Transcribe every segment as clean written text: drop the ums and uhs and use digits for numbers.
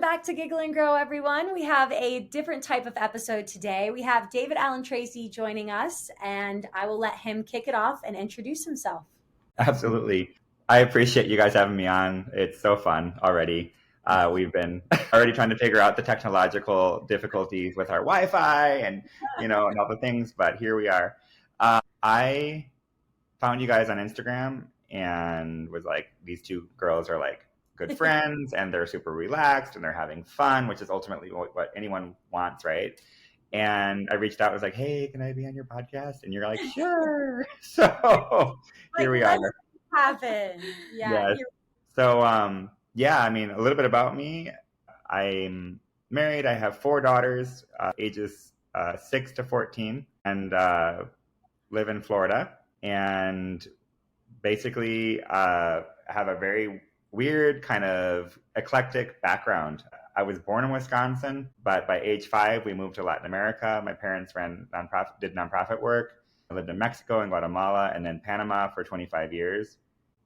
back to Giggle and Grow, everyone. We have a different type of episode today. We have David Allen Tracy joining us, and I will let him kick it off and introduce himself. Absolutely. I appreciate you guys having me on. It's so fun already. We've been already trying to figure out the technological difficulties with our Wi-Fi and all the things, but here we are. I found you guys on Instagram and was like, these two girls are like good friends and they're super relaxed and they're having fun, which is ultimately what anyone wants, right? And I reached out, I was like, hey, can I be on your podcast? And you're like, sure. So here we are. Happen. Yeah. Yes. So, I mean, a little bit about me. I'm married. I have 4 daughters, ages 6 to 14, and live in Florida. And basically have a very weird kind of eclectic background. I was born in Wisconsin, but by age 5, we moved to Latin America. My parents did nonprofit work. I lived in Mexico and Guatemala and then Panama for 25 years.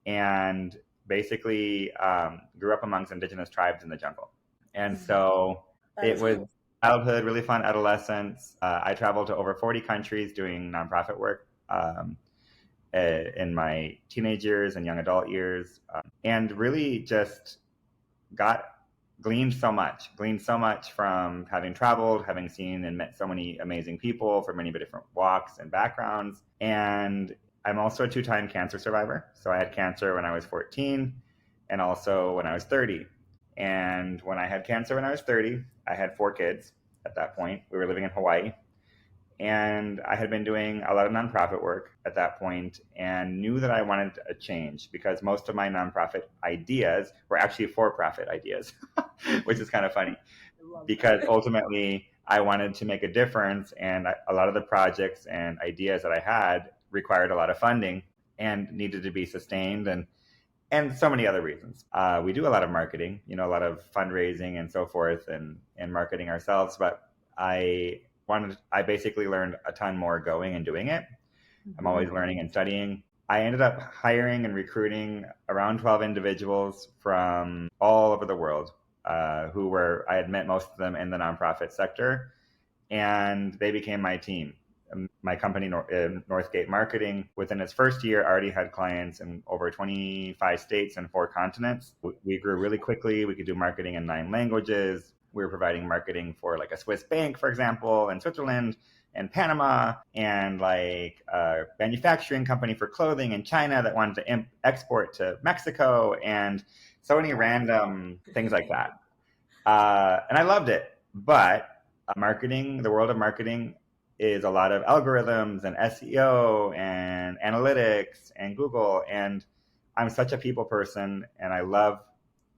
And basically grew up amongst indigenous tribes in the jungle. And so it was childhood, really fun adolescence. I traveled to over 40 countries doing nonprofit work in my teenage years and young adult years, and really just gleaned so much from having traveled, having seen and met so many amazing people from many different walks and backgrounds. And I'm also a 2-time cancer survivor. So I had cancer when I was 14 and also when I was 30. And when I had cancer when I was 30, I had 4 kids at that point. We were living in Hawaii. And I had been doing a lot of nonprofit work at that point and knew that I wanted a change because most of my nonprofit ideas were actually for-profit ideas, which is kind of funny because ultimately I wanted to make a difference. And a lot of the projects and ideas that I had required a lot of funding and needed to be sustained and so many other reasons. We do a lot of marketing, a lot of fundraising and so forth and marketing ourselves, but I basically learned a ton more going and doing it. I'm always learning and studying. I ended up hiring and recruiting around 12 individuals from all over the world I had met most of them in the nonprofit sector, and they became my team. My company, Northgate Marketing, within its first year, already had clients in over 25 states and 4 continents. We grew really quickly. We could do marketing in 9 languages. We were providing marketing for like a Swiss bank, for example, in Switzerland and Panama, and like a manufacturing company for clothing in China that wanted to export to Mexico, and so many random things like that. And I loved it. But the world of marketing is a lot of algorithms and SEO and analytics and Google. And I'm such a people person and I love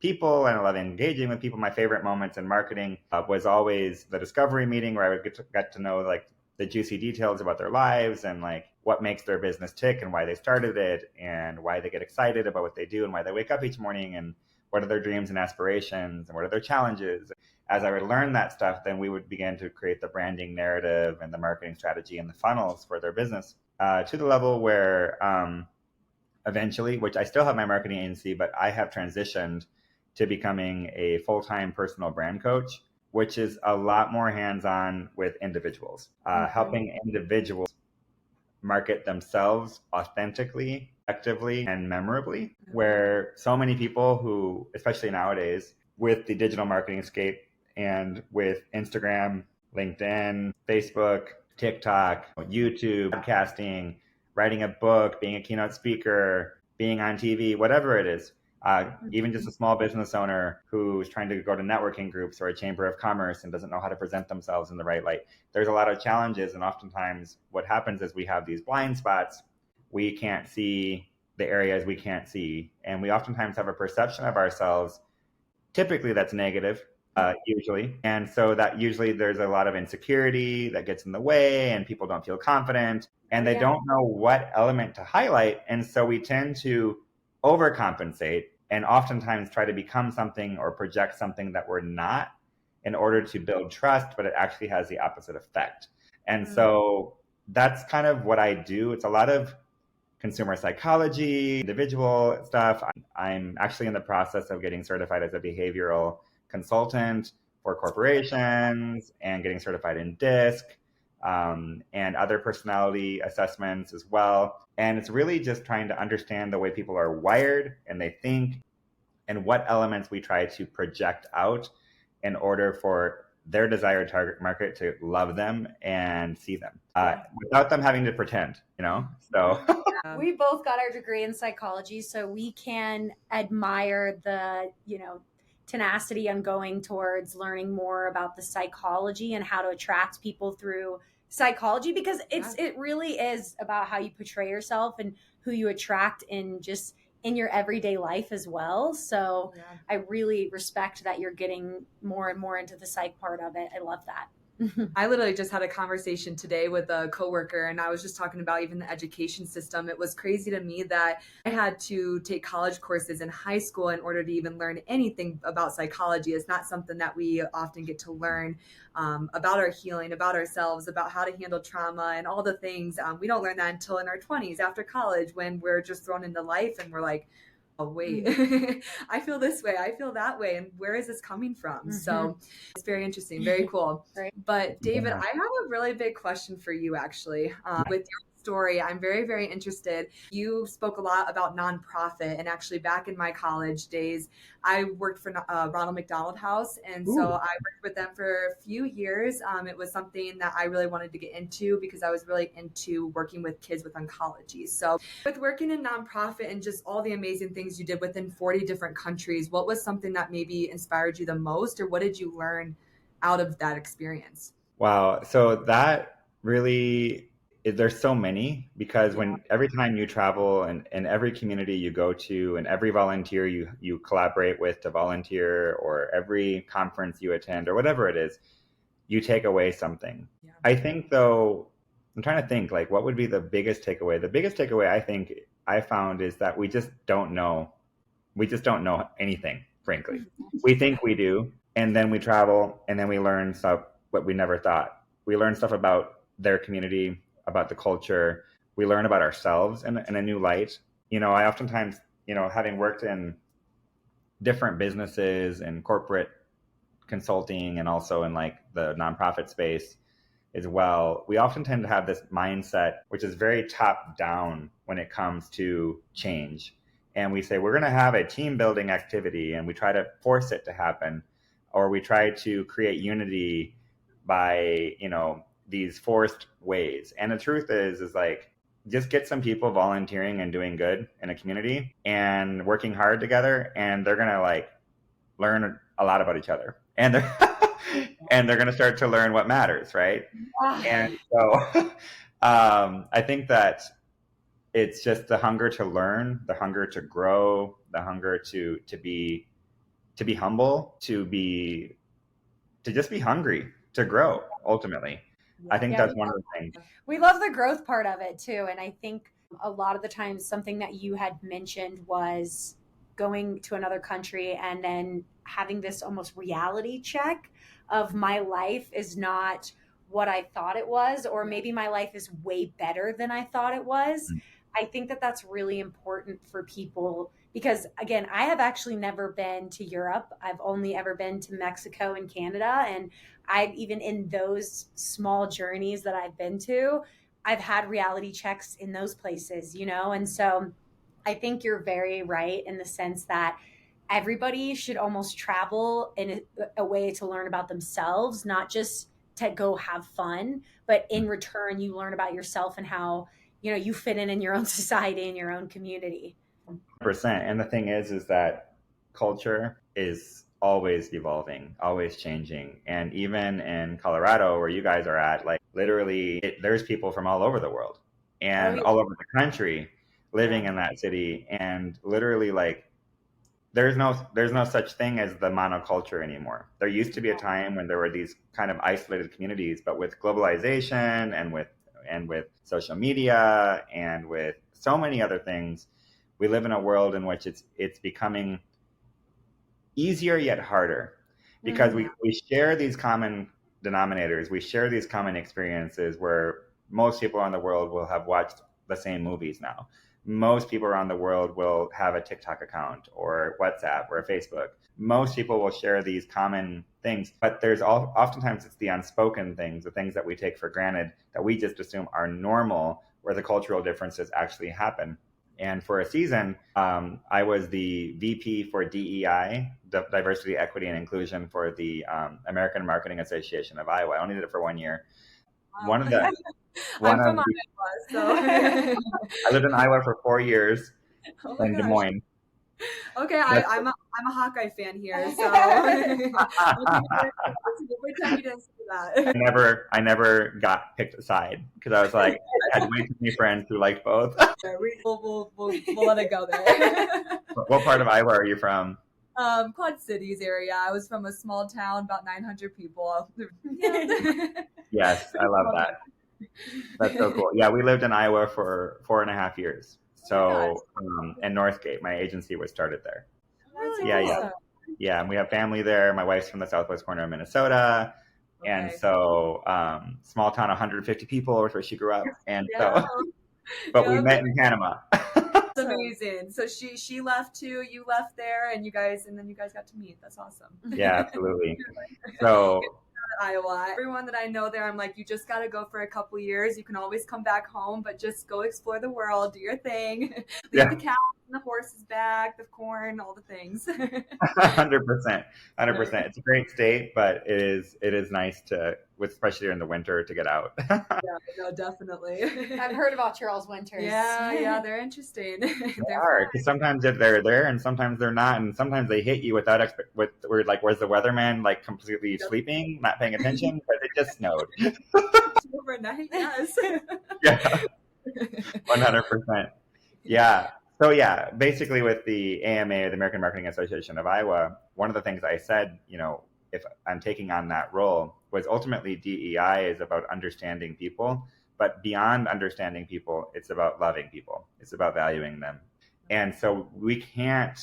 people and I love engaging with people. My favorite moments in marketing was always the discovery meeting where I would get to know like the juicy details about their lives and like what makes their business tick and why they started it and why they get excited about what they do and why they wake up each morning and what are their dreams and aspirations and what are their challenges. As I would learn that stuff, then we would begin to create the branding narrative and the marketing strategy and the funnels for their business to the level where eventually, which I still have my marketing agency, but I have transitioned to becoming a full-time personal brand coach, which is a lot more hands-on with individuals, helping individuals market themselves authentically, effectively, and memorably, where so many people who, especially nowadays, with the digital marketing scape and with Instagram, LinkedIn, Facebook, TikTok, YouTube, podcasting, writing a book, being a keynote speaker, being on TV, whatever it is, even just a small business owner who's trying to go to networking groups or a chamber of commerce and doesn't know how to present themselves in the right light. There's a lot of challenges. And oftentimes what happens is we have these blind spots. We can't see the areas we can't see. And we oftentimes have a perception of ourselves, typically that's negative, usually. And so that usually there's a lot of insecurity that gets in the way and people don't feel confident and they don't know what element to highlight. And so we tend to overcompensate and oftentimes try to become something or project something that we're not in order to build trust, but it actually has the opposite effect. And so that's kind of what I do. It's a lot of consumer psychology, individual stuff. I'm actually in the process of getting certified as a behavioral consultant for corporations and getting certified in DISC, and other personality assessments as well. And it's really just trying to understand the way people are wired and they think, and what elements we try to project out in order for their desired target market to love them and see them without them having to pretend, So we both got our degree in psychology, so we can admire the, tenacity on going towards learning more about the psychology and how to attract people through psychology, because it really is about how you portray yourself and who you attract in your everyday life as well. So I really respect that you're getting more and more into the psych part of it. I love that. I literally just had a conversation today with a coworker, and I was just talking about even the education system. It was crazy to me that I had to take college courses in high school in order to even learn anything about psychology. It's not something that we often get to learn about our healing, about ourselves, about how to handle trauma and all the things. We don't learn that until in our 20s after college, when we're just thrown into life and we're like, oh, wait, I feel this way, I feel that way, and where is this coming from? So it's very interesting, very cool. Right. But David, I have a really big question for you, actually. With your story, I'm very, very interested. You spoke a lot about nonprofit, and actually back in my college days, I worked for Ronald McDonald House, and so I worked with them for a few years. It was something that I really wanted to get into because I was really into working with kids with oncology. So with working in nonprofit and just all the amazing things you did within 40 different countries, what was something that maybe inspired you the most, or what did you learn out of that experience? Wow. So that really, there's so many, because every time you travel and every community you go to and every volunteer you collaborate with to volunteer, or every conference you attend or whatever it is, you take away something. Yeah. I think though, I'm trying to think like what would be the biggest takeaway. The biggest takeaway I think I found is that we just don't know. We just don't know anything, frankly. We think we do. And then we travel and then we learn stuff what we never thought. We learn stuff about their community, about the culture. We learn about ourselves in a new light. I oftentimes, having worked in different businesses and corporate consulting and also in like the nonprofit space as well, we often tend to have this mindset, which is very top down when it comes to change. And we say, we're going to have a team building activity, and we try to force it to happen, or we try to create unity by, these forced ways. And the truth is like, just get some people volunteering and doing good in a community and working hard together, and they're going to like learn a lot about each other. And they're going to start to learn what matters, right? And so I think that it's just the hunger to learn, the hunger to grow, the hunger to be humble, to just be hungry to grow ultimately. I think that's one of the things. We love the growth part of it too. And I think a lot of the times something that you had mentioned was going to another country and then having this almost reality check of my life is not what I thought it was, or maybe my life is way better than I thought it was. Mm-hmm. I think that that's really important for people because, again, I have actually never been to Europe. I've only ever been to Mexico and Canada. And I've even in those small journeys that I've been to, I've had reality checks in those places, And so I think you're very right in the sense that everybody should almost travel in a way to learn about themselves, not just to go have fun, but in return, you learn about yourself and how, you fit in your own society and your own community. 100%. And the thing is that culture is always evolving, always changing. And even in Colorado, where you guys are at, like literally there's people from all over the world and all over the country living in that city. And literally like, there's no such thing as the monoculture anymore. There used to be a time when there were these kind of isolated communities, but with globalization and with social media and with so many other things, we live in a world in which it's becoming easier yet harder because we share these common denominators. We share these common experiences where most people in the world will have watched the same movies now. most people around the world will have a TikTok account or WhatsApp or a Facebook. Most people will share these common things, but oftentimes it's the unspoken things, the things that we take for granted that we just assume are normal, where the cultural differences actually happen. And for a season, I was the VP for DEI, Diversity, Equity, and Inclusion for the American Marketing Association of Iowa. I only did it for 1 year. Wow. I'm from Iowa, so I lived in Iowa for 4 years in Des Moines. Okay, I'm a Hawkeye fan here, so every time you didn't say that. I never got picked aside because I was like, I had way too many friends who liked both. We'll let it go there. What part of Iowa are you from? Quad Cities area. I was from a small town, about 900 people. Yes, I love that. That's so cool. Yeah, we lived in Iowa for 4.5 years. So, and Northgate, my agency was started there. Really? Yeah, Awesome. yeah. And we have family there. My wife's from the southwest corner of Minnesota. Okay. And so, small town, 150 people was where she grew up. And so, but we met in Panama. That's amazing. So she left too, you left there, and then you guys got to meet. That's awesome. Yeah, absolutely. So Iowa. Everyone that I know there, I'm like, you just got to go for a couple years. You can always come back home, but just go explore the world, do your thing. Leave the cows and the horses back, the corn, all the things. 100%. It's a great state, but it is nice to, especially in the winter, to get out. Yeah, no, definitely. I've heard about Charles Winters. Yeah, they're interesting. They are, because sometimes they're there and sometimes they're not, and sometimes they hit you without we're like, where's the weatherman, like completely sleeping, not paying attention, because it just snowed. Overnight, yes. Yeah, 100%. Yeah. So yeah, basically with the AMA, the American Marketing Association of Iowa, one of the things I said, if I'm taking on that role, was ultimately DEI is about understanding people, but beyond understanding people, it's about loving people. It's about valuing them. And so we can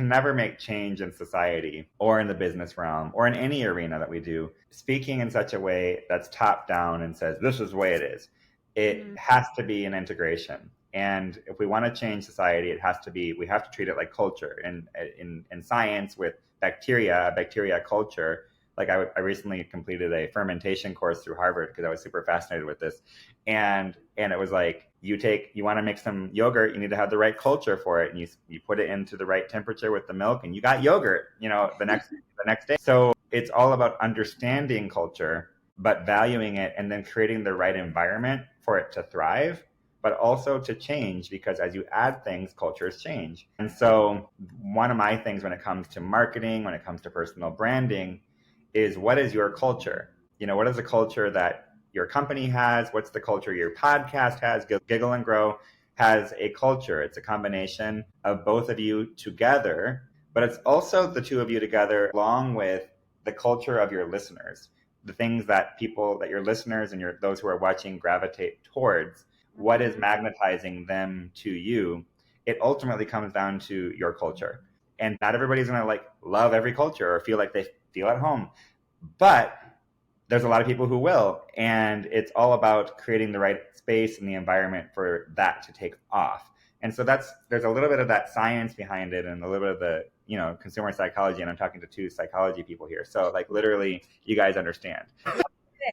never make change in society or in the business realm or in any arena that we do, speaking in such a way that's top down and says, this is the way it is. It has to be an integration. And if we want to change society, we have to treat it like culture. And in science with bacteria culture, like I recently completed a fermentation course through Harvard because I was super fascinated with this. And it was like, you want to make some yogurt, you need to have the right culture for it. And you put it into the right temperature with the milk and you got yogurt, the next day. So it's all about understanding culture, but valuing it and then creating the right environment for it to thrive, but also to change, because as you add things, cultures change. And so one of my things when it comes to marketing, when it comes to personal branding, is what is your culture? What is the culture that your company has? What's the culture your podcast has? Giggle and Grow has a culture. It's a combination of both of you together, but it's also the two of you together along with the culture of your listeners, the things that your listeners and those who are watching gravitate towards. What is magnetizing them to you? It ultimately comes down to your culture. And not everybody's going to love every culture or feel like they feel at home, but there's a lot of people who will. And it's all about creating the right space and the environment for that to take off. And so there's a little bit of that science behind it and a little bit of the, consumer psychology. And I'm talking to two psychology people here. So literally you guys understand.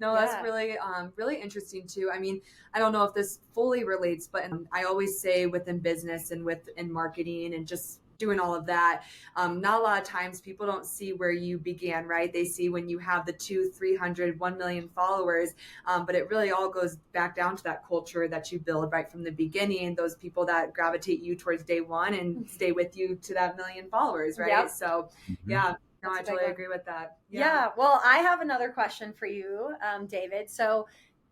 No, that's really, really interesting too. I mean, I don't know if this fully relates, but I always say within business and in marketing and just doing all of that, not a lot of times people don't see where you began, right? They see when you have the 200, 300, 1 million followers, but it really all goes back down to that culture that you build right from the beginning, those people that gravitate you towards day one and stay with you to that million followers, right? Yep. So yeah. No, I totally agree with that. Yeah. Well, I have another question for you, David. So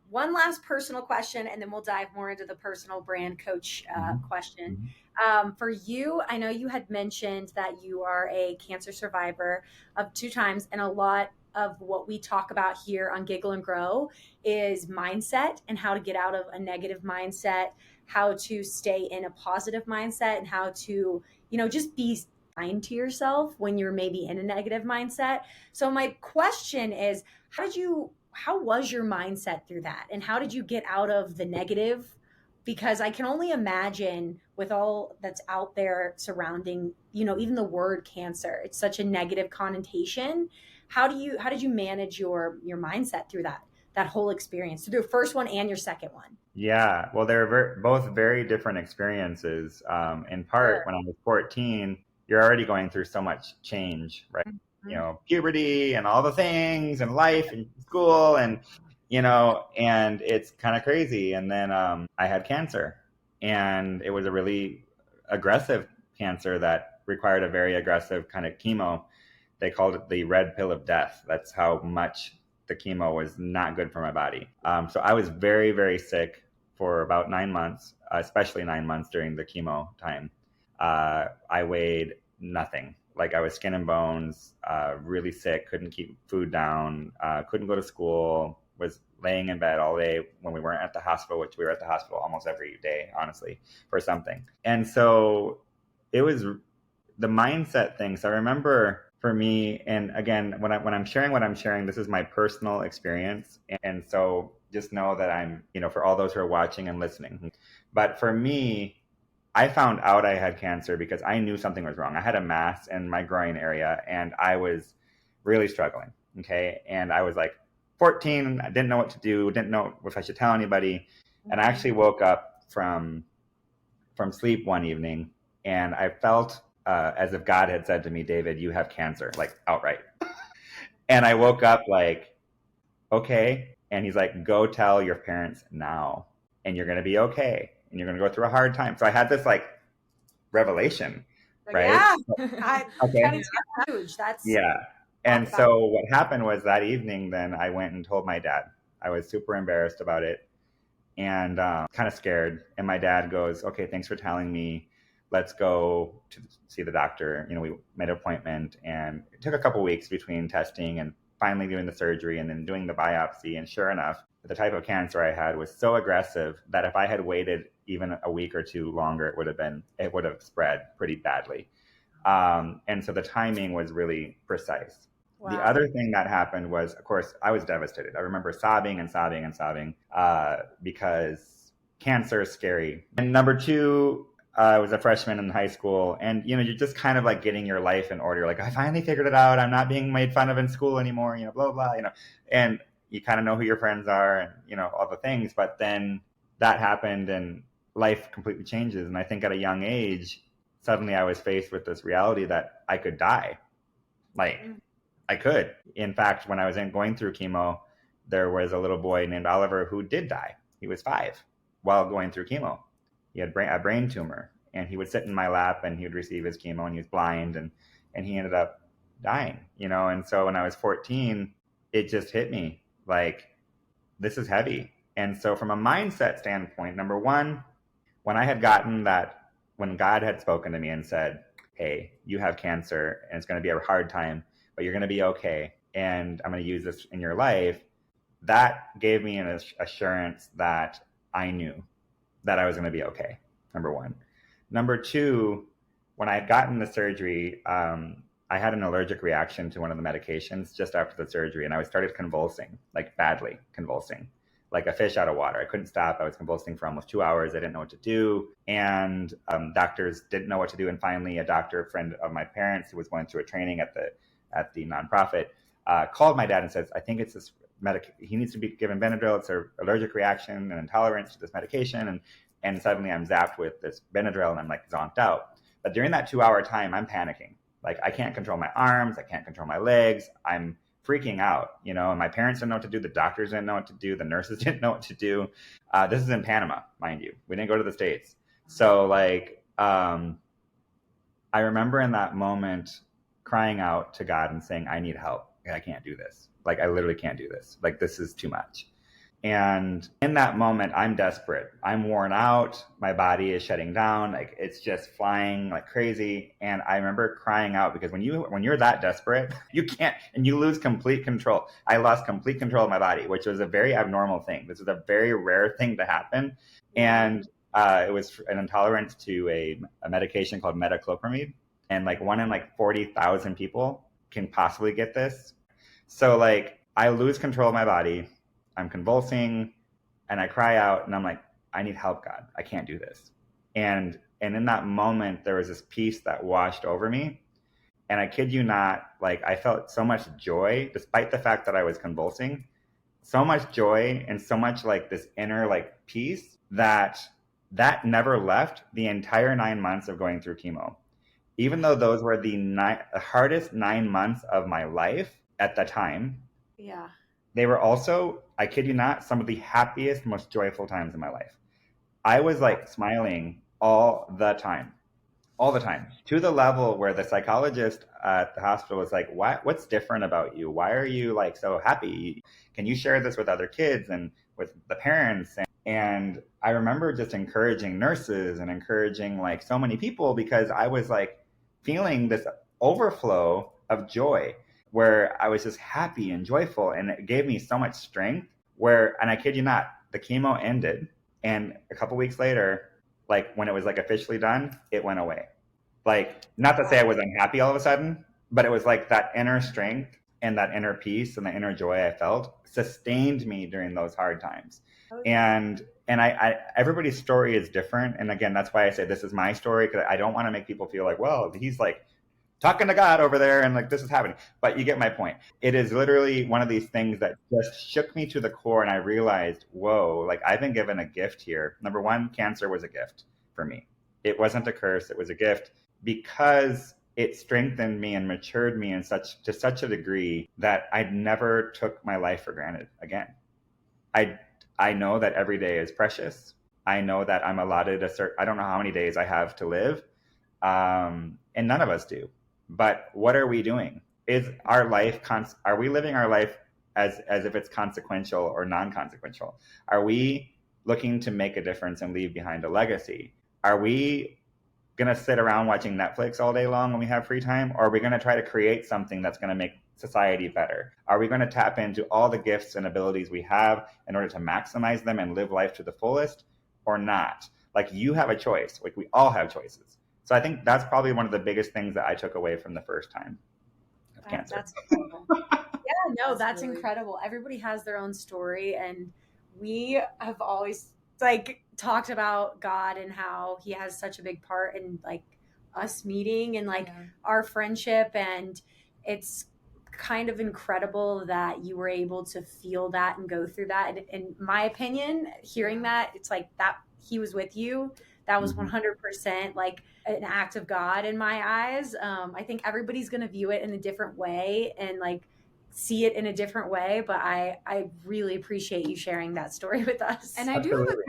one last personal question, and then we'll dive more into the personal brand coach question. For you, I know you had mentioned that you are a cancer survivor of 2 times, and a lot of what we talk about here on Giggle and Grow is mindset and how to get out of a negative mindset, how to stay in a positive mindset, and how to, just be kind to yourself when you're maybe in a negative mindset. So my question is, how was your mindset through that? And how did you get out of the negative because I can only imagine with all that's out there surrounding, even the word cancer, it's such a negative connotation. How did you manage your mindset through that whole experience, through the first one and your second one? Yeah, well, they're both very different experiences. In part, Sure. when I was 14, you're already going through so much change, right? You Mhm. know, puberty and all the things and life and school and it's kind of crazy. And then I had cancer, and it was a really aggressive cancer that required a very aggressive kind of chemo. They called it the red pill of death. That's how much the chemo was not good for my body. So I was very, very sick for about 9 months, especially 9 months during the chemo time. I weighed nothing. Like I was skin and bones, really sick, couldn't keep food down, couldn't go to school, was laying in bed all day when we weren't at the hospital, which we were at the hospital almost every day, honestly, for something. And so it was the mindset thing. So I remember for me, and again, when I'm sharing what I'm sharing, this is my personal experience, and so just know that I'm, for all those who are watching and listening. But for me, I found out I had cancer because I knew something was wrong. I had a mass in my groin area, and I was really struggling. Okay, and I was like 14. I didn't know what to do. Didn't know if I should tell anybody. And I actually woke up from sleep one evening, and I felt as if God had said to me, David, you have cancer, like outright. And I woke up like, okay. And he's like, go tell your parents now, and you're going to be okay. And you're going to go through a hard time. So I had this like revelation, Like, right? Yeah, I Okay. that's huge. That's Yeah. talk And about. so what happened was that evening, then I went and told my dad. I was super embarrassed about it, and kind of scared. And my dad goes, okay, thanks for telling me. Let's go to see the doctor. We made an appointment, and it took a couple weeks between testing and finally doing the surgery and then doing the biopsy. And sure enough, the type of cancer I had was so aggressive that if I had waited even a week or two longer, it would have spread pretty badly. And so the timing was really precise. The Wow. other thing that happened was, of course, I was devastated. I remember sobbing and sobbing and sobbing because cancer is scary. And number two, I was a freshman in high school, and you're just kind of like getting your life in order. Like, I finally figured it out. I'm not being made fun of in school anymore. Blah blah. And you kind of know who your friends are, and all the things. But then that happened, and life completely changes. And I think at a young age, suddenly I was faced with this reality that I could die. Like, I could. In fact, when I was going through chemo, there was a little boy named Oliver who did die. He was 5 while going through chemo. He had a brain tumor, and he would sit in my lap and he would receive his chemo, and he was blind, and he ended up dying. And so when I was 14, it just hit me like, this is heavy. And so from a mindset standpoint, number one, when I had gotten that, when God had spoken to me and said, hey, you have cancer and it's going to be a hard time, but you're going to be okay, and I'm going to use this in your life, that gave me an assurance that I knew that I was going to be okay, number one. Number two, when I had gotten the surgery, I had an allergic reaction to one of the medications just after the surgery, and I started convulsing, like badly convulsing, like a fish out of water. I couldn't stop. I was convulsing for almost 2 hours. I didn't know what to do. And doctors didn't know what to do. And finally, a doctor friend of my parents who was going through a training at the nonprofit called my dad and says, I think it's this he needs to be given Benadryl. It's an allergic reaction and intolerance to this medication. And suddenly I'm zapped with this Benadryl, and I'm like zonked out. But during that 2 hour time, I'm panicking. Like, I can't control my arms. I can't control my legs. I'm freaking out, and my parents didn't know what to do. The doctors didn't know what to do. The nurses didn't know what to do. This is in Panama, mind you. We didn't go to the States. So I remember in that moment crying out to God and saying, I need help. I can't do this. Like, I literally can't do this. Like, this is too much. And in that moment, I'm desperate. I'm worn out. My body is shutting down. Like, it's just flying like crazy. And I remember crying out because when you're that desperate, you can't, and you lose complete control. I lost complete control of my body, which was a very abnormal thing. This is a very rare thing to happen. And it was an intolerance to a medication called metoclopramide. And like 1 in like 40,000 people can possibly get this. So like, I lose control of my body. I'm convulsing, and I cry out, and I'm like, I need help, God. I can't do this. And in that moment, there was this peace that washed over me. And I kid you not, like I felt so much joy, despite the fact that I was convulsing, so much joy and so much like this inner like peace that never left the entire 9 months of going through chemo. Even though those were the hardest 9 months of my life at the time, Yeah. they were also, I kid you not, some of the happiest, most joyful times in my life. I was like smiling all the time, to the level where the psychologist at the hospital was like, what's different about you? Why are you like so happy? Can you share this with other kids and with the parents? And I remember just encouraging nurses and encouraging like so many people, because I was like feeling this overflow of joy where I was just happy and joyful, and it gave me so much strength and I kid you not, the chemo ended, and a couple weeks later, like when it was like officially done, it went away. Like, not to say I was unhappy all of a sudden, but it was like that inner strength and that inner peace and the inner joy I felt sustained me during those hard times. And I everybody's story is different. And again, that's why I say this is my story, because I don't want to make people feel like, well, he's like talking to God over there and like this is happening. But you get my point. It is literally one of these things that just shook me to the core, and I realized, whoa, like I've been given a gift here. Number one, cancer was a gift for me. It wasn't a curse, it was a gift, because it strengthened me and matured me to such a degree that I never took my life for granted again. I know that every day is precious. I know that I'm allotted I don't know how many days I have to live, and none of us do. But what are we doing? Is our life are we living our life as if it's consequential or non-consequential? Are we looking to make a difference and leave behind a legacy? Are we going to sit around watching Netflix all day long when we have free time? Or are we going to try to create something that's going to make society better? Are we going to tap into all the gifts and abilities we have in order to maximize them and live life to the fullest, or not? Like, you have a choice. Like, we all have choices. So I think that's probably one of the biggest things that I took away from the first time of cancer. That's incredible. Yeah, no, that's really incredible. Everybody has their own story, and we have always like talked about God and how he has such a big part in like us meeting and like our friendship. And it's kind of incredible that you were able to feel that and go through that. And in my opinion, hearing that, it's like that he was with you. That was 100% like an act of God in my eyes. I think everybody's going to view it in a different way and like see it in a different way, but I really appreciate you sharing that story with us. And I do have a kind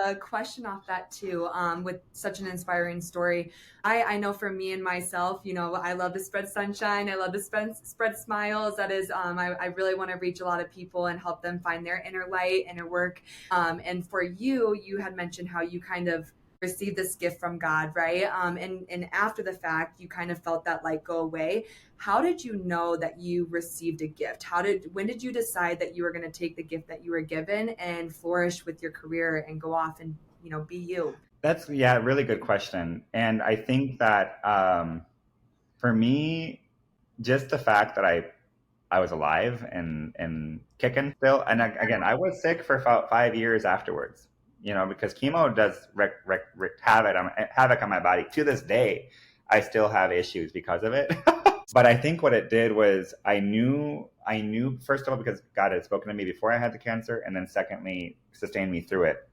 of a question off that too, with such an inspiring story. I know for me and myself, you know, I love to spread sunshine. I love to spread smiles. That is, I really want to reach a lot of people and help them find their inner light, inner work. And for you, you had mentioned how you kind of received this gift from God, right? And after the fact, you kind of felt that light go away. How did you know that you received a gift? When did you decide that you were going to take the gift that you were given and flourish with your career and go off and, you know, be you? That's, a really good question. And I think that for me, just the fact that I was alive and kicking still. And again, I was sick for about 5 years afterwards, you know, because chemo does wreak havoc on my body. To this day, I still have issues because of it. But I think what it did was I knew, first of all, because God had spoken to me before I had the cancer, and then secondly, sustained me through it,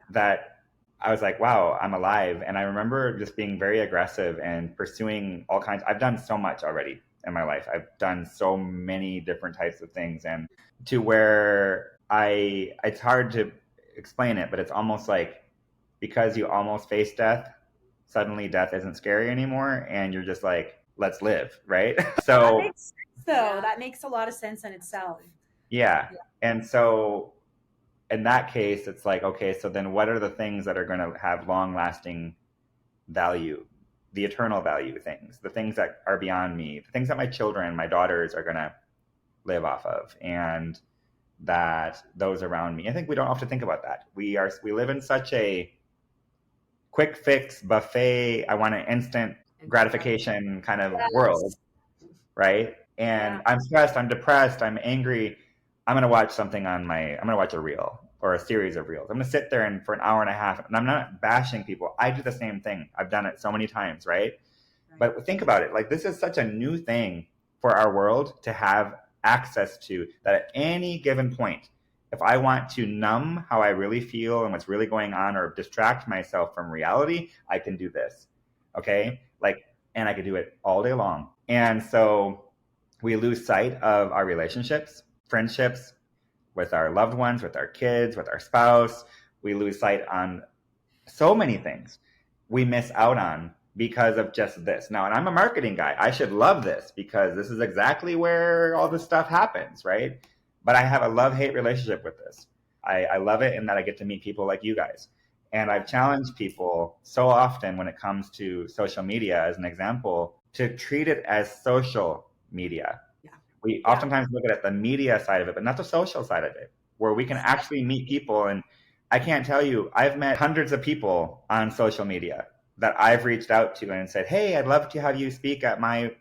that I was like, wow, I'm alive. And I remember just being very aggressive and pursuing all kinds. I've done so much already in my life. I've done so many different types of things, and to where it's hard to explain it, but it's almost like because you almost face death, suddenly death isn't scary anymore, and you're just like, let's live, right? So that makes sense, though. That makes a lot of sense in itself. Yeah. And so in that case, it's like, okay, so then what are the things that are going to have long lasting value, the eternal value things, the things that are beyond me, the things that my children, my daughters are going to live off of, and that those around me. I think we don't often think about that. We live in such a quick fix buffet, I want an instant gratification kind of world, right? And I'm stressed, I'm depressed, I'm angry, I'm going to watch a reel. or a series of reels. I'm going to sit there and for an hour and a half, and I'm not bashing people. I do the same thing. I've done it so many times, right? But think about it. Like, this is such a new thing for our world to have access to, that at any given point, if I want to numb how I really feel and what's really going on, or distract myself from reality, I can do this. Okay? Like, and I could do it all day long. And so we lose sight of our relationships, friendships with our loved ones, with our kids, with our spouse. We lose sight on so many things we miss out on because of just this. Now, and I'm a marketing guy. I should love this because this is exactly where all this stuff happens, right? But I have a love-hate relationship with this. I love it in that I get to meet people like you guys. And I've challenged people so often when it comes to social media, as an example, to treat it as social media. We oftentimes look at the media side of it, but not the social side of it, where we can actually meet people. And I can't tell you, I've met hundreds of people on social media that I've reached out to and said, hey, I'd love to have you speak at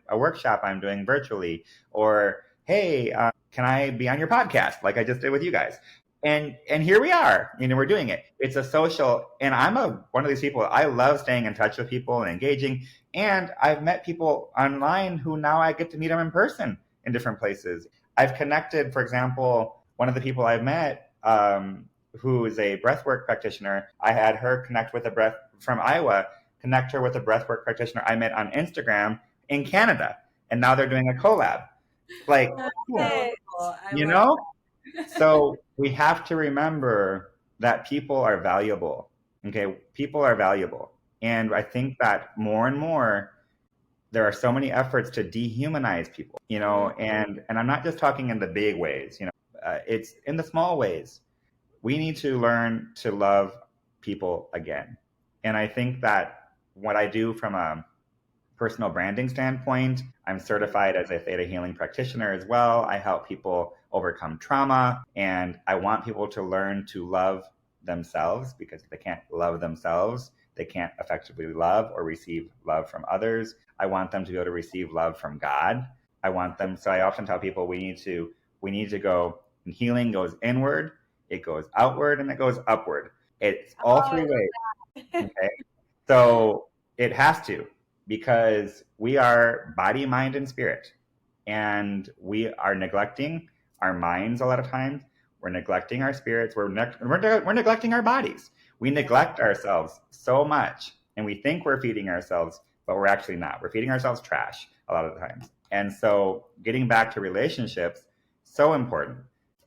a workshop I'm doing virtually. Or, hey, can I be on your podcast like I just did with you guys? And here we are, we're doing it. It's a social, and I'm one of these people, I love staying in touch with people and engaging. And I've met people online who now I get to meet them in person in different places. I've connected, for example, one of the people I've met, who is a breathwork practitioner, I had her connect with from Iowa, connect her with a breathwork practitioner I met on Instagram in Canada. And now they're doing a collab. Like, cool. So we have to remember that people are valuable. Okay. People are valuable. And I think that more and more, there are so many efforts to dehumanize people, and I'm not just talking in the big ways, it's in the small ways. We need to learn to love people again. And I think that what I do from a personal branding standpoint, I'm certified as a theta healing practitioner as well. I help people overcome trauma, and I want people to learn to love themselves, because if they can't love themselves, they can't effectively love or receive love from others. I want them to be able to receive love from God. So I often tell people we need to go, and healing goes inward, it goes outward, and it goes upward. It's all three ways. Okay. So it has to, because we are body, mind, and spirit. And we are neglecting our minds a lot of times. We're neglecting our spirits. We're neglecting our bodies. We neglect ourselves so much, and we think we're feeding ourselves, but we're actually not. We're feeding ourselves trash a lot of the times. And so getting back to relationships, so important.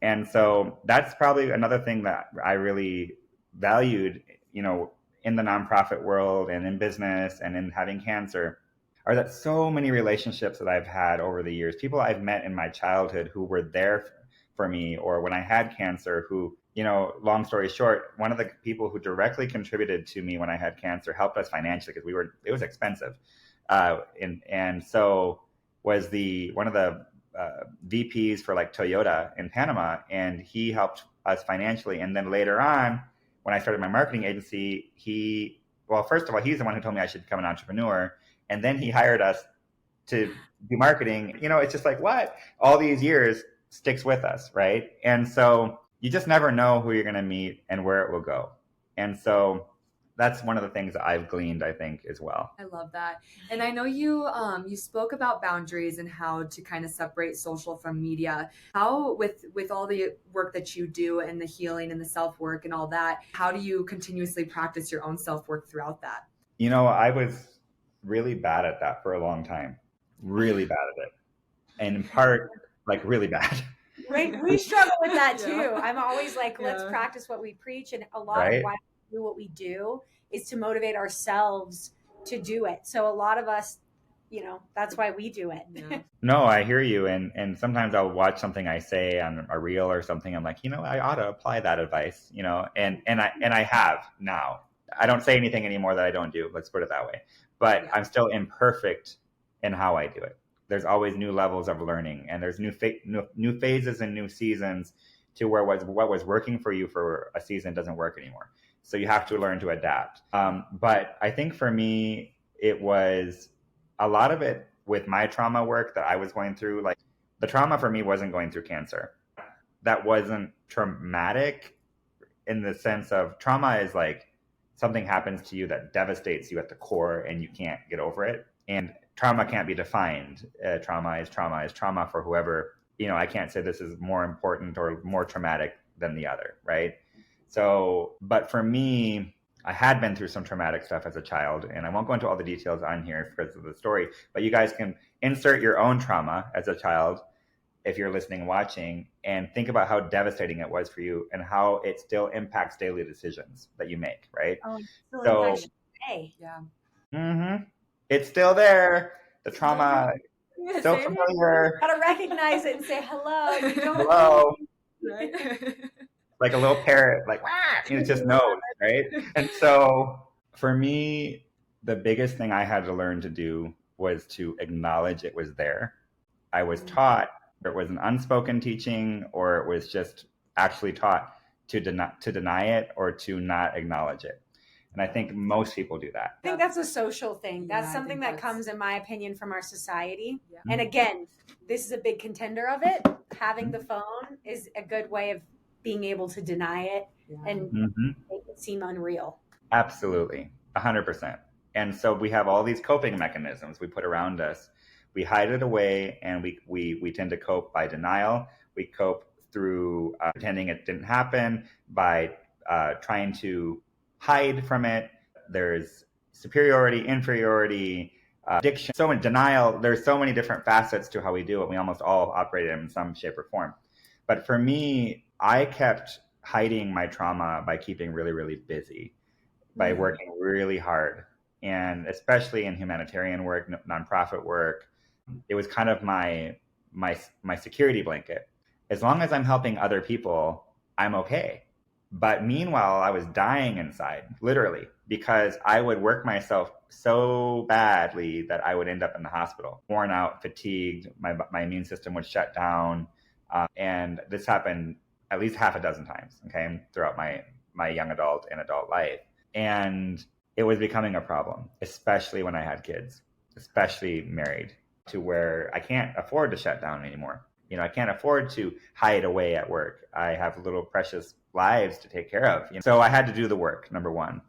And so that's probably another thing that I really valued, in the nonprofit world and in business and in having cancer, are that so many relationships that I've had over the years, people I've met in my childhood who were there for me, or when I had cancer, who, long story short, one of the people who directly contributed to me when I had cancer helped us financially, because it was expensive. And so was one of the VPs for like Toyota in Panama, and he helped us financially. And then later on, when I started my marketing agency, first of all, he's the one who told me I should become an entrepreneur. And then he hired us to do marketing. It's just like, what? All these years sticks with us, right? And so you just never know who you're going to meet and where it will go. And so that's one of the things that I've gleaned, I think, as well. I love that. And I know you spoke about boundaries and how to kind of separate social from media. How, with all the work that you do and the healing and the self-work and all that, how do you continuously practice your own self-work throughout that? I was really bad at that for a long time. Really bad at it. And in part, like, really bad. Right? We struggle with that too. I'm always like, let's practice what we preach. And a lot of why we do what we do is to motivate ourselves to do it. So a lot of us, that's why we do it. Yeah. No, I hear you. And sometimes I'll watch something I say on a reel or something. I'm like, I ought to apply that advice, and I have now. I don't say anything anymore that I don't do. Let's put it that way. But I'm still imperfect in how I do it. There's always new levels of learning, and there's new phases and new seasons to where what was working for you for a season doesn't work anymore. So you have to learn to adapt. But I think for me, it was a lot of it with my trauma work that I was going through. Like, the trauma for me wasn't going through cancer. That wasn't traumatic in the sense of trauma is like something happens to you that devastates you at the core and you can't get over it. And trauma can't be defined. Trauma is trauma for whoever, I can't say this is more important or more traumatic than the other, right? So, but for me, I had been through some traumatic stuff as a child, and I won't go into all the details on here because of the story, but you guys can insert your own trauma as a child if you're listening and watching, and think about how devastating it was for you and how it still impacts daily decisions that you make, right? Oh, it still So, impacts you today. Yeah. It's still there. The trauma, so Same. familiar. Gotta recognize it and say hello. You don't Hello. Right. Like a little parrot, like, it just knows, right? And so for me, the biggest thing I had to learn to do was to acknowledge it was there. I was taught, it was an unspoken teaching, or it was just actually taught to deny it or to not acknowledge it. And I think most people do that. I think that's a social thing. Yeah, That's I something think that that's- comes, in my opinion, from our society. Yeah. And again, this is a big contender of it. Having the phone is a good way of being able to deny it Yeah. and make it seem unreal. Absolutely, 100%. And so we have all these coping mechanisms we put around us. We hide it away, and we tend to cope by denial. We cope through pretending it didn't happen, by trying to hide from it. There's superiority, inferiority, addiction, so much denial. There's so many different facets to how we do it. We almost all operate in some shape or form. But for me, I kept hiding my trauma by keeping really, really busy, by working really hard, and especially in humanitarian work, nonprofit work. It was kind of my security blanket. As long as I'm helping other people, I'm okay. But meanwhile, I was dying inside, literally, because I would work myself so badly that I would end up in the hospital, worn out, fatigued. My immune system would shut down. And this happened at least half a dozen times, okay, throughout my young adult and adult life. And it was becoming a problem, especially when I had kids, especially married, to where I can't afford to shut down anymore. I can't afford to hide away at work. I have little precious lives to take care of. So I had to do the work, number one.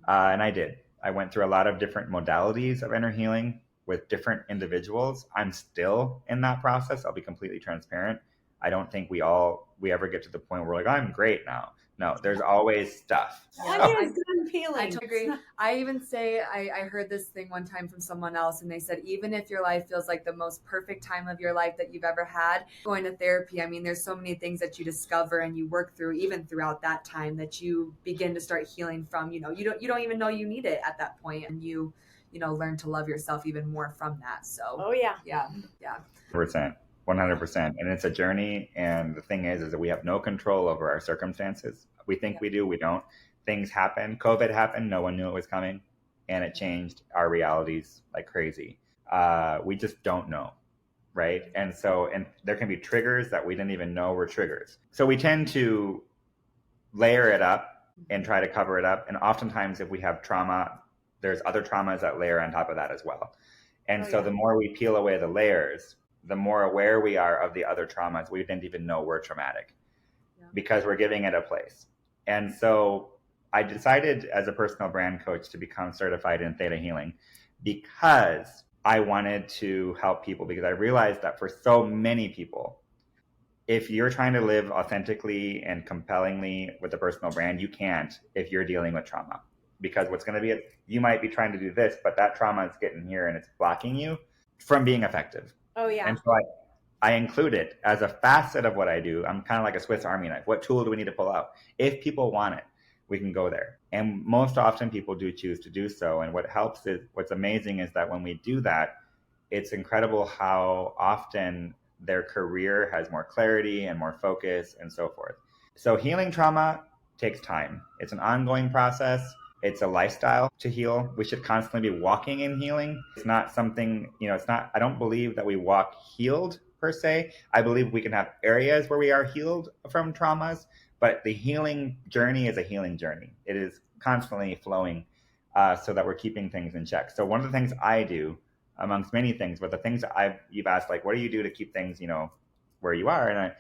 And I did. I went through a lot of different modalities of inner healing with different individuals. I'm still in that process. I'll be completely transparent. I don't think we ever get to the point where we're like, I'm great now. No, there's always stuff. Onion is good peeling. I totally agree. I even say, I heard this thing one time from someone else, and they said, even if your life feels like the most perfect time of your life that you've ever had, going to therapy, I mean, there's so many things that you discover and you work through, even throughout that time, that you begin to start healing from. You don't even know you need it at that point, and you learn to love yourself even more from that. So, oh yeah, 100%. And it's a journey. And the thing is that we have no control over our circumstances. We think we do, we don't. Things happen. COVID happened. No one knew it was coming. And it changed our realities like crazy. We just don't know. Right. And there can be triggers that we didn't even know were triggers. So we tend to layer it up and try to cover it up. And oftentimes if we have trauma, there's other traumas that layer on top of that as well. And the more we peel away the layers, the more aware we are of the other traumas we didn't even know were traumatic, because we're giving it a place. And so I decided as a personal brand coach to become certified in theta healing, because I wanted to help people, because I realized that for so many people, if you're trying to live authentically and compellingly with a personal brand, you can't if you're dealing with trauma. Because what's going to be, you might be trying to do this, but that trauma is getting here and it's blocking you from being effective. Oh yeah. And so I include it as a facet of what I do. I'm kind of like a Swiss Army knife. What tool do we need to pull out? If people want it, we can go there. And most often people do choose to do so. And what's amazing is that when we do that, it's incredible how often their career has more clarity and more focus and so forth. So healing trauma takes time. It's an ongoing process. It's a lifestyle to heal. We should constantly be walking in healing. It's not something, I don't believe that we walk healed per se. I believe we can have areas where we are healed from traumas, but the healing journey is a healing journey. It is constantly flowing so that we're keeping things in check. So one of the things I do, amongst many things, but the things that you've asked, like, what do you do to keep things, where you are? And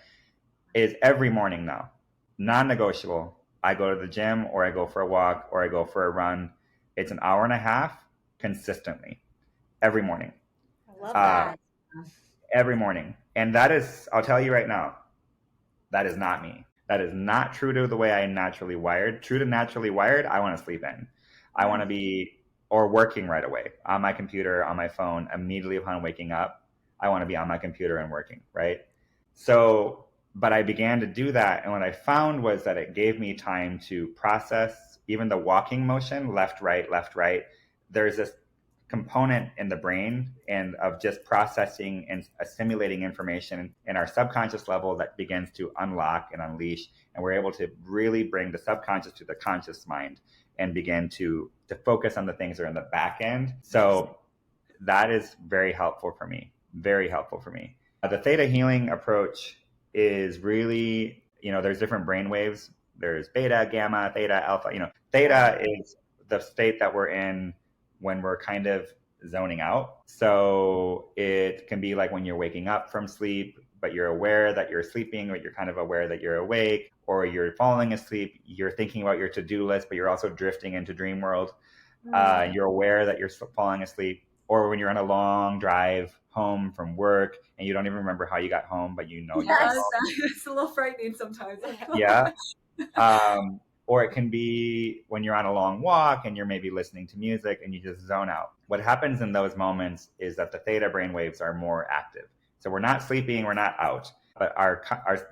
is every morning now, non-negotiable, I go to the gym or I go for a walk or I go for a run. It's an hour and a half consistently every morning. I love Uh, that. every morning. And that is, I'll tell you right now, that is not me. That is not true to the way I naturally wired. True to naturally wired, I want to sleep in. I want to be, or working right away on my computer, on my phone, immediately upon waking up. I want to be on my computer and working, right? So, but I began to do that. And what I found was that it gave me time to process even the walking motion, left, right, left, right. There's this component in the brain and of just processing and assimilating information in our subconscious level that begins to unlock and unleash, and we're able to really bring the subconscious to the conscious mind and begin to focus on the things that are in the back end. So that is very helpful for me. The theta healing approach is really, there's different brain waves. There's beta, gamma, theta, alpha. Theta is the state that we're in when we're kind of zoning out. So it can be like when you're waking up from sleep, but you're aware that you're sleeping, but you're kind of aware that you're awake, or you're falling asleep, you're thinking about your to-do list, but you're also drifting into dream world. You're aware that you're falling asleep, or when you're on a long drive home from work and you don't even remember how you got home, but you know you're home. It's a little frightening sometimes. Yeah. Or it can be when you're on a long walk and you're maybe listening to music and you just zone out. What happens in those moments is that the theta brain waves are more active. So we're not sleeping, we're not out, but our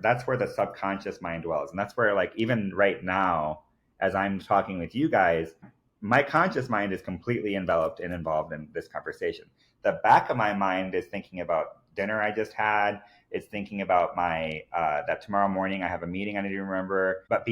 that's where the subconscious mind dwells. And that's where, like, even right now, as I'm talking with you guys, my conscious mind is completely enveloped and involved in this conversation. The back of my mind is thinking about dinner I just had. It's thinking about my that tomorrow morning I have a meeting I need to remember. But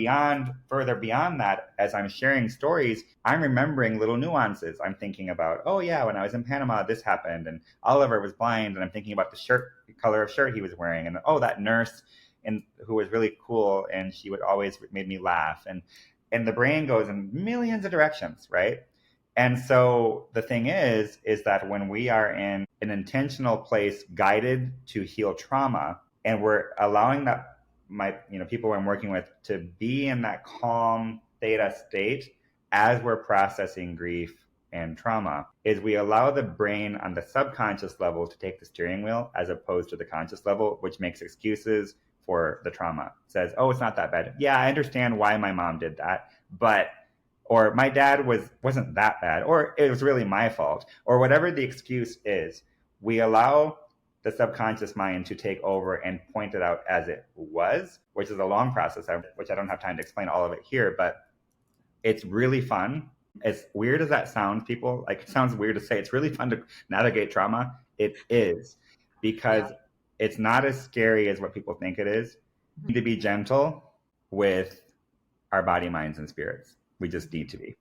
further beyond that, as I'm sharing stories, I'm remembering little nuances. I'm thinking about, oh yeah, when I was in Panama, this happened, and Oliver was blind, and I'm thinking about the color of shirt he was wearing, and oh, that nurse and who was really cool, and she would always made me laugh, and the brain goes in millions of directions, right? And so the thing is that when we are in an intentional place guided to heal trauma, and we're allowing that people I'm working with to be in that calm theta state as we're processing grief and trauma, is we allow the brain on the subconscious level to take the steering wheel as opposed to the conscious level, which makes excuses for the trauma. It says, oh, it's not that bad. Yeah, I understand why my mom did that, or my dad wasn't that bad, or it was really my fault, or whatever the excuse is. We allow the subconscious mind to take over and point it out as it was, which is a long process, which I don't have time to explain all of it here, but it's really fun. As weird as that sounds, people, like, it sounds weird to say it's really fun to navigate trauma. It is, because it's not as scary as what people think it is. We need to be gentle with our body, minds, and spirits. We just need to be.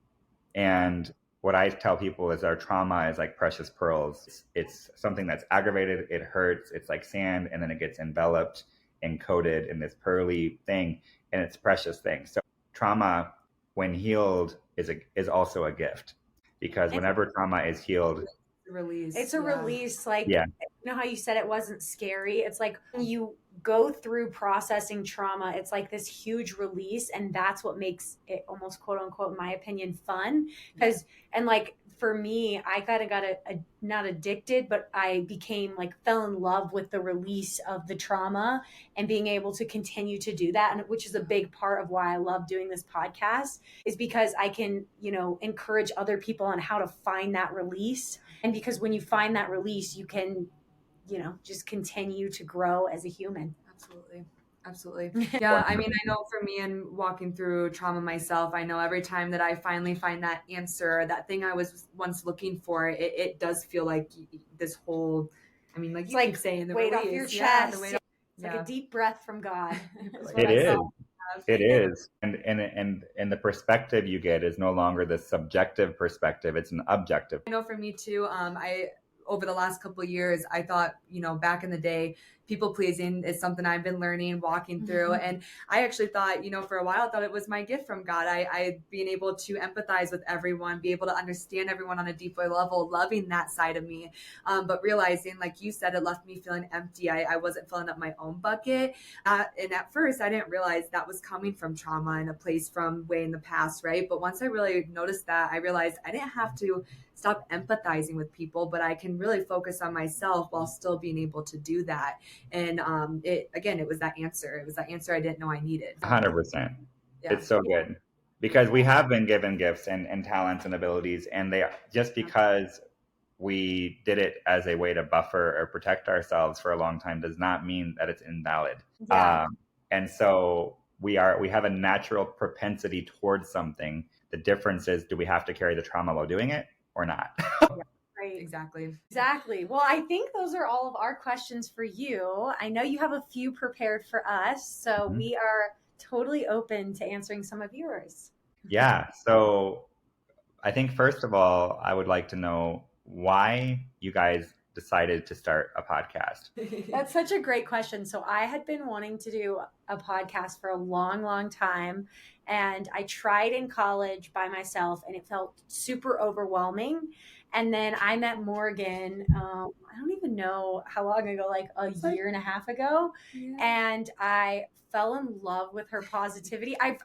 And what I tell people is our trauma is like precious pearls. It's something that's aggravated, it hurts, it's like sand, and then it gets enveloped and coated in this pearly thing, and it's a precious thing. So trauma, when healed, is also a gift, because whenever trauma is healed, it's a release. Like, yeah. You know how you said it wasn't scary? It's like when you go through processing trauma, it's like this huge release, and that's what makes it almost, quote unquote, in my opinion, fun. Because and like for me, I kind of got not addicted, but I fell in love with the release of the trauma and being able to continue to do that, and which is a big part of why I love doing this podcast, is because I can encourage other people on how to find that release. And because when you find that release, you can just continue to grow as a human. Absolutely. Yeah. I mean, I know for me, and walking through trauma myself, I know every time that I finally find that answer, that thing I was once looking for, it does feel like this whole, I mean, like it's you keep saying, the weight release, off your chest. It's like a deep breath from God. It is. And the perspective you get is no longer the subjective perspective, it's an objective. I know for me too, over the last couple of years, I thought, back in the day, people pleasing is something I've been learning, walking through. And I actually thought, for a while, I thought it was my gift from God. I being able to empathize with everyone, be able to understand everyone on a deeper level, loving that side of me. But realizing, like you said, it left me feeling empty. I wasn't filling up my own bucket. And at first I didn't realize that was coming from trauma and a place from way in the past. Right. But once I really noticed that, I realized I didn't have to stop empathizing with people, but I can really focus on myself while still being able to do that. And it was that answer. It was that answer I didn't know I needed. 100%. Yeah. It's so good because we have been given gifts and talents and abilities, and they just because we did it as a way to buffer or protect ourselves for a long time does not mean that it's invalid. Yeah. And so we have a natural propensity towards something. The difference is, do we have to carry the trauma while doing it or not? Right. Exactly. Well, I think those are all of our questions for you. I know you have a few prepared for us, so we are totally open to answering some of yours. Yeah. So I think first of all, I would like to know why you guys decided to start a podcast. That's such a great question. So I had been wanting to do a podcast for a long, long time. And I tried in college by myself and it felt super overwhelming. And then I met Morgan, I don't even know how long ago, like a year and a half ago. Yeah. And I fell in love with her positivity. I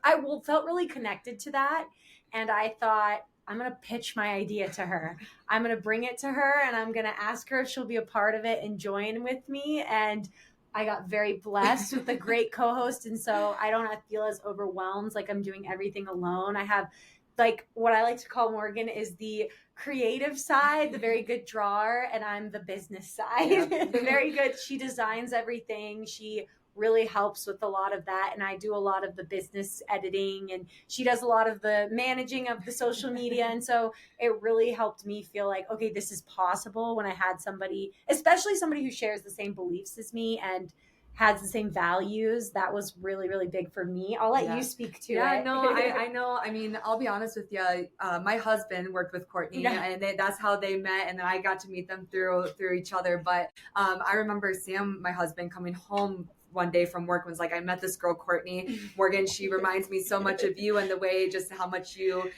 felt really connected to that. And I thought, I'm going to pitch my idea to her. I'm going to bring it to her and I'm going to ask her if she'll be a part of it and join with me. And I got very blessed with a great co-host. And so I don't feel as overwhelmed, like I'm doing everything alone. I have like what I like to call Morgan is the creative side, the very good drawer, and I'm the business side. Yeah. The very good. She designs everything. She really helps with a lot of that, and I do a lot of the business editing, and she does a lot of the managing of the social media. And so it really helped me feel like, okay, this is possible when I had somebody, especially somebody who shares the same beliefs as me and has the same values. That was really, really big for me. I'll let you speak to it. Yeah, no, I know. I mean, I'll be honest with you. My husband worked with Courtney, and that's how they met, and then I got to meet them through each other. But I remember Sam, my husband, coming home one day from work was like, I met this girl, Courtney Morgan. She reminds me so much of you and the way just how much you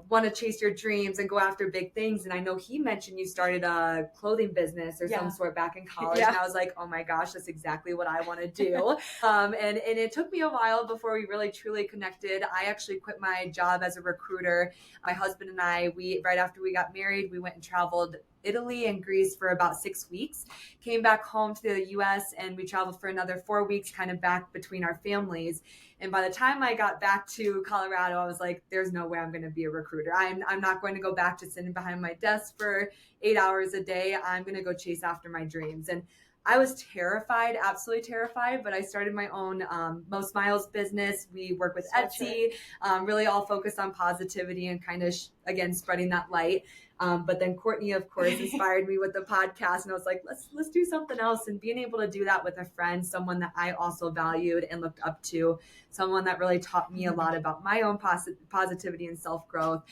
want to chase your dreams and go after big things. And I know he mentioned you started a clothing business or some sort back in college. And I was like, oh my gosh, that's exactly what I want to do. And it took me a while before we really truly connected. I actually quit my job as a recruiter. My husband and I, right after we got married, we went and traveled Italy and Greece for about 6 weeks, came back home to the US, and we traveled for another 4 weeks, kind of back between our families. And by the time I got back to Colorado, I was like, there's no way I'm going to be a recruiter. I'm not going to go back to sitting behind my desk for 8 hours a day. I'm going to go chase after my dreams. And I was terrified, absolutely terrified, but I started my own Most Miles business. We work with Etsy, really all focused on positivity and kind of, again, spreading that light. But then Courtney, of course, inspired me with the podcast, and I was like, let's do something else. And being able to do that with a friend, someone that I also valued and looked up to, someone that really taught me a lot about my own positivity and self-growth.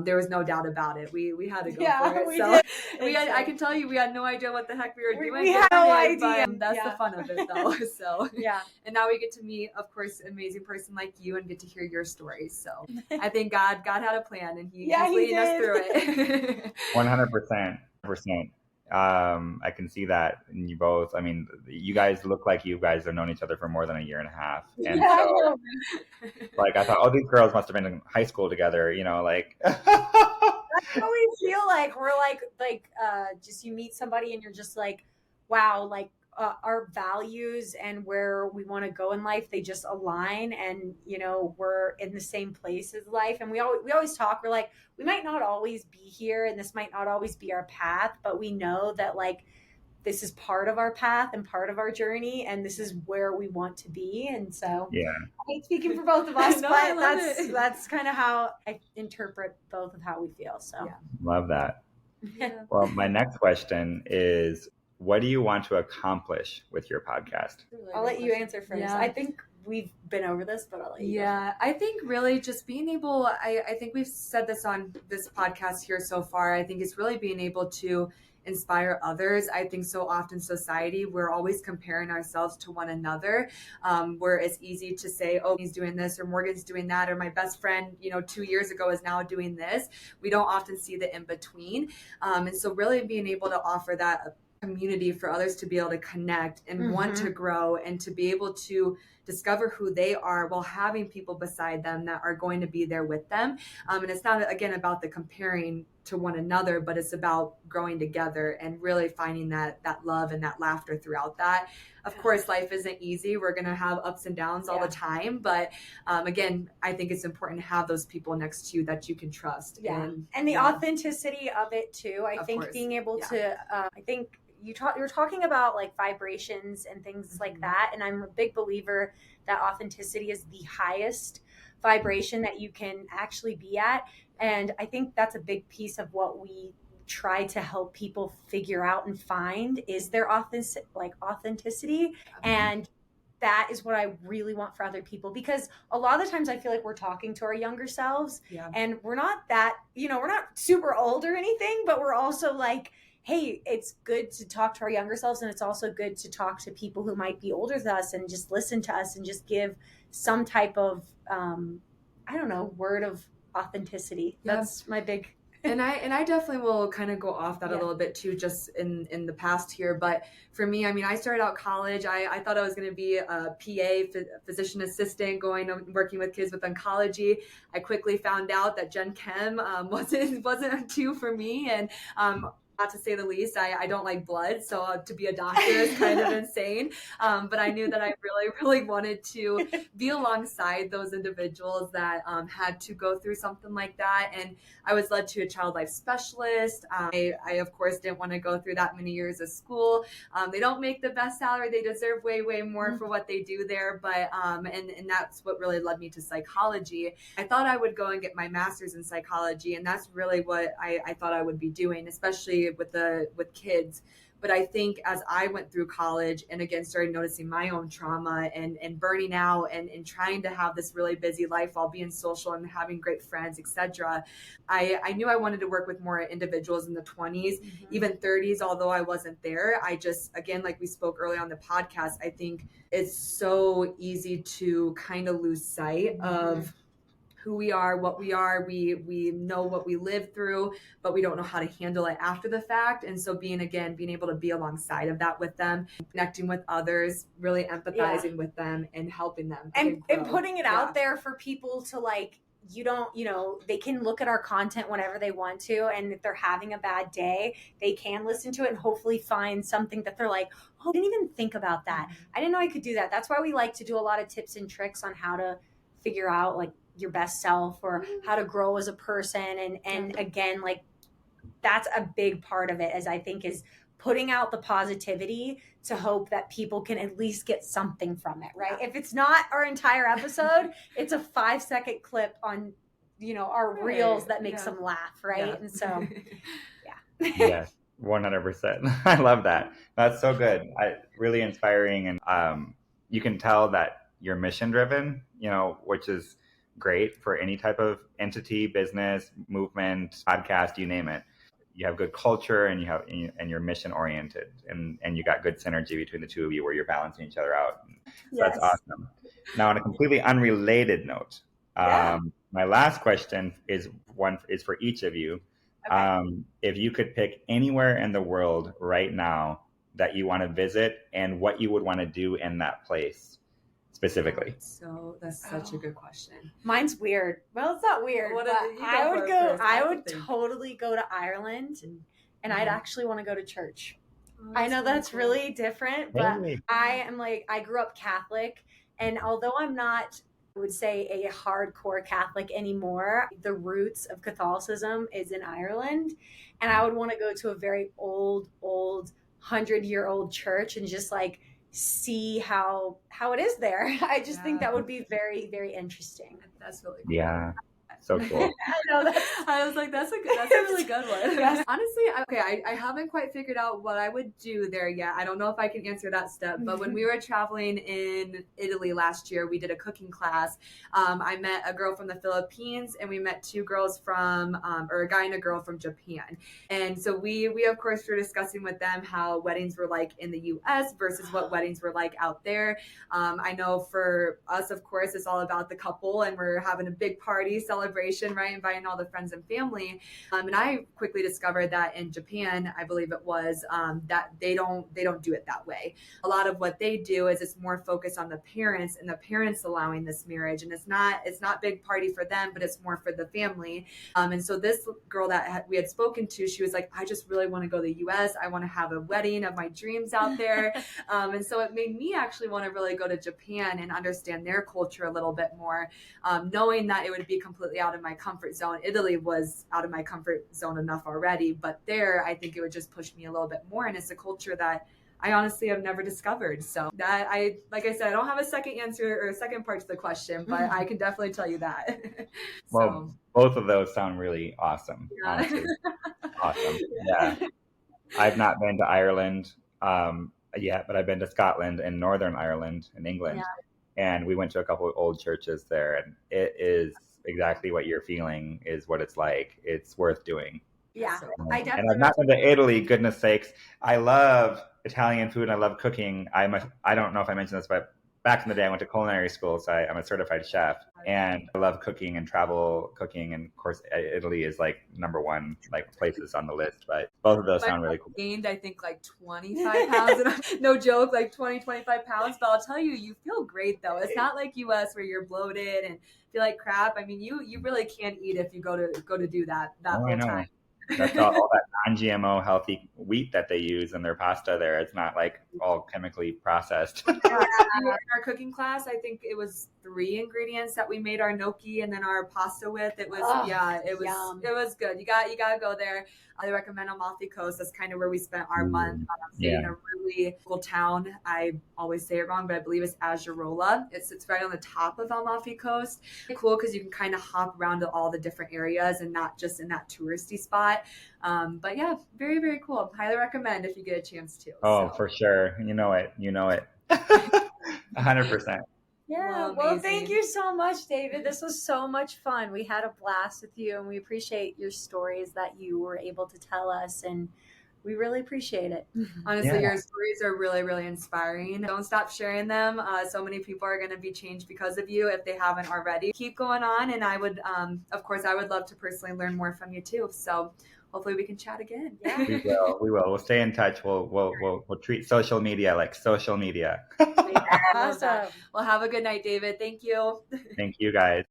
There was no doubt about it. We had to go for it. I can tell you, we had no idea what the heck we were doing. We had no idea. But that's the fun of it, though. So and now we get to meet, of course, an amazing person like you and get to hear your stories. So I think God had a plan, and He's leading us through it. 100%. I can see that in you both. I mean, you guys look like you guys have known each other for more than a year and a half. And so, like, I thought, oh, these girls must have been in high school together, like. That's what we feel like. We're like, just you meet somebody and you're just like, wow, like, our values and where we want to go in life, they just align, and we're in the same place as life. And we always talk, we're like, we might not always be here and this might not always be our path, but we know that like this is part of our path and part of our journey, and this is where we want to be. And so I hate speaking for both of us, but that's kind of how I interpret both of how we feel. So love that. Well, my next question is, what do you want to accomplish with your podcast? I'll let you answer first. I think we've been over this, but I'll let you go. I think really just being able, I think we've said this on this podcast here so far, I think it's really being able to inspire others. I think so often society, we're always comparing ourselves to one another, where it's easy to say, oh, he's doing this, or Morgan's doing that, or my best friend, 2 years ago is now doing this. We don't often see the in between. And so really being able to offer that community for others to be able to connect and want to grow and to be able to discover who they are while having people beside them that are going to be there with them. And it's not, again, about the comparing to one another, but it's about growing together and really finding that love and that laughter throughout that. Of course, life isn't easy. We're going to have ups and downs all the time. But again, I think it's important to have those people next to you that you can trust. Yeah. And the authenticity of it too. I think being able to, I think you're talking about like vibrations and things like that. And I'm a big believer that authenticity is the highest vibration that you can actually be at. And I think that's a big piece of what we try to help people figure out and find is their authenticity. And that is what I really want for other people, because a lot of the times I feel like we're talking to our younger selves and we're not that, we're not super old or anything, but we're also like, hey, it's good to talk to our younger selves, and it's also good to talk to people who might be older than us and just listen to us and just give some type of, word of authenticity. That's my big. And I definitely will kind of go off that a little bit too, just in the past here. But for me, I mean, I started out college. I thought I was going to be a PA, physician assistant, working with kids with oncology. I quickly found out that Gen Chem wasn't a two for me, and not to say the least, I don't like blood, so to be a doctor is kind of insane. But I knew that I really, really wanted to be alongside those individuals that had to go through something like that. And I was led to a child life specialist. I of course, didn't want to go through that many years of school. They don't make the best salary. They deserve way, way more for what they do there. But and that's what really led me to psychology. I thought I would go and get my master's in psychology, and that's really what I thought I would be doing, especially with kids. But I think as I went through college and again started noticing my own trauma and burning out and trying to have this really busy life while being social and having great friends, etc., I knew I wanted to work with more individuals in the 20s, even 30s, although I wasn't there. I just, again, like we spoke earlier on the podcast, I think it's so easy to kind of lose sight of who we are, what we are. We know what we lived through, but we don't know how to handle it after the fact. And so being able to be alongside of that with them, connecting with others, really empathizing with them and helping them. And putting it out there for people to like, they can look at our content whenever they want to. And if they're having a bad day, they can listen to it and hopefully find something that they're like, oh, I didn't even think about that. I didn't know I could do that. That's why we like to do a lot of tips and tricks on how to figure out like your best self or how to grow as a person. And again, like that's a big part of it, as I think, is putting out the positivity to hope that people can at least get something from it, right? If it's not our entire episode, it's a 5-second clip on, our reels that makes them laugh, right? And so, Yes, 100%. I love that. That's so good. Really inspiring. And you can tell that you're mission driven, which is great for any type of entity, business, movement, podcast, you name it. You have good culture and you're mission oriented, and you got good synergy between the two of you where you're balancing each other out. So that's awesome. Now, on a completely unrelated note, my last question is for each of you. Okay. If you could pick anywhere in the world right now that you want to visit and what you would want to do in that place specifically. So that's such a good question. Mine's weird. Well, it's not weird. I would totally go to Ireland, and I'd actually want to go to church. I know that's really different, but I grew up Catholic, and although I'm not, I would say, a hardcore Catholic anymore, the roots of Catholicism is in Ireland, and I would want to go to a very old 100-year-old church and just like see how it is there. I just think that would be very, very interesting. That's really cool. Yeah. So cool. I know that's. I was like, that's a really good one. Yes. Honestly, I haven't quite figured out what I would do there yet. I don't know if I can answer that step, but when we were traveling in Italy last year, we did a cooking class. I met a girl from the Philippines, and we met two girls from, or a guy and a girl from Japan. And so we of course were discussing with them how weddings were like in the US versus what weddings were like out there. I know for us, of course, it's all about the couple, and we're having a big party celebration, right? Inviting all the friends and family. And I quickly discovered that in Japan, I believe it was, that they don't do it that way. A lot of what they do is it's more focused on the parents and the parents allowing this marriage, and it's not big party for them, but it's more for the family. And so this girl that we had spoken to, she was like, I just really want to go to the US. I want to have a wedding of my dreams out there. And so it made me actually want to really go to Japan and understand their culture a little bit more, knowing that it would be completely out of my comfort zone. Italy was out of my comfort zone enough already, but there I think it would just push me a little bit more. And it's a culture that I honestly have never discovered. So that like I said, I don't have a second answer or a second part to the question, but I can definitely tell you that. Well, both of those sound really awesome. Yeah. Honestly. Awesome. Yeah. I've not been to Ireland yet, but I've been to Scotland and Northern Ireland in England. Yeah. And we went to a couple of old churches there, and it is exactly what you're feeling is what it's like. It's worth doing. Yeah, I definitely. And I've not been to Italy, goodness sakes. I love Italian food and I love cooking. I don't know if I mentioned this, but back in the day I went to culinary school, so I'm a certified chef, and I love cooking and travel cooking, and of course Italy is like number one like places on the list, but both of those sound really cool. Gained I think like 25 pounds, no joke, like 25 pounds, but I'll tell you, you feel great though. It's not like US where you're bloated and feel like crap. I mean, you really can't eat if you go to do that whole time. That's all that non-GMO healthy wheat that they use in their pasta there. It's not like all chemically processed. In our cooking class, I think it was 3 ingredients that we made our gnocchi and then our pasta with. It was it was good. You gotta go there. I recommend Amalfi Coast. That's kind of where we spent our month. Staying in a really cool town. I always say it wrong, but I believe it's Azurola. It sits right on the top of Amalfi Coast. It's cool because you can kind of hop around to all the different areas and not just in that touristy spot. But yeah, very, very cool. Highly recommend if you get a chance to. Oh, so. For sure. You know it. 100%. Yeah. Well, thank you so much, David. This was so much fun. We had a blast with you, and we appreciate your stories that you were able to tell us, and we really appreciate it. Honestly, your stories are really, really inspiring. Don't stop sharing them. So many people are going to be changed because of you if they haven't already. Keep going on, and I would, of course, I would love to personally learn more from you too. So hopefully we can chat again. Yeah. We will. We'll stay in touch. We'll treat social media like social media. Awesome. Well, have a good night, David. Thank you. Thank you, guys.